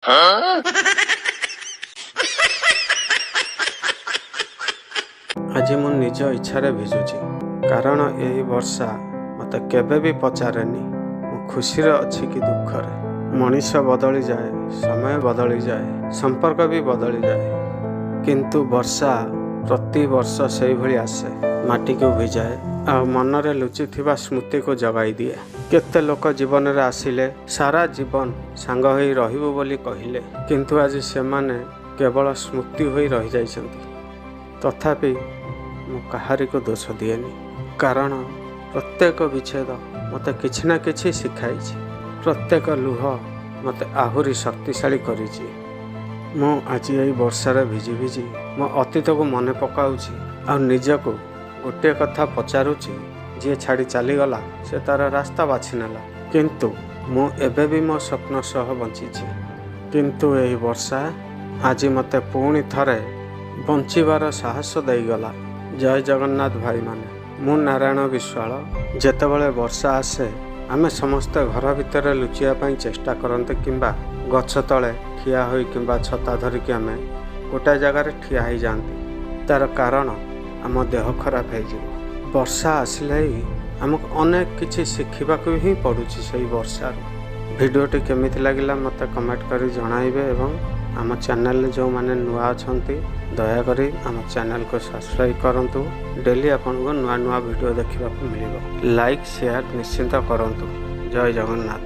आज मु निज इच्छा भिजुची कारण यही वर्षा मत केबे भी पचारेनी मु खुशी अच्छी कि दुखरे। मनीष बदली जाए, समय बदली जाए, संपर्क भी बदली जाए, किंतु वर्षा प्रति वर्ष से भली आसे, माटी को भिजाए आ मनरे लुचि थिबा स्मृति को जगाई दिए। केते लोक जीवन रे आसिले सारा जीवन सांग होई रहिबो बोली कहिले, किंतु आज से माने केवल स्मृति होई रहि जाइछन्ति। तथापि मु कहारी को दोष दिएनी, कारण प्रत्येक विच्छेद मते किछि ना किछि शिखाइछि। प्रत्येक लुह मते आहुरी शक्तिशाली करिछि। मु आज यही वर्षार भिजी भिजी मो अतीत को मन पकाउछि आ निजको गोटे कथा पचारुछि, जी छाड़ी चलीगला से तार रास्ता बाछि नेला, किंतु मु एबे भी मो स्वप्न सह बंचिछि। किंतु यही वर्षा आज मते पुणी थरे बंचिबार साहस देईगला। जय जगन्नाथ भाई माने, मु नारायण विश्वाल। जेतेबेले वर्षा आसे आमे समस्ते घर भितर लुचिया पाई चेष्टा करते, किंबा गछ तले ठिया होई किंबा छता धरिकी आमे गोटे जगार ठिया हो जाती। तार कारण आम देह खराब हो। वर्षा आसिले ही आमको अनेक किछि शिखिबाकु ही पड़ुछि सही वर्षा। वीडियोटी केमिति लागिला मते कमेंट करी जणाइबे एवं आम चैनल जो माने नुआ अछंती दयाकरी आम चैनल को सब्सक्राइब करंतु। डेली आपन को नुआ नुआ वीडियो देखिबा को मिलिबो। लाइक शेयर निश्चिंत करंतु। जय जगन्नाथ।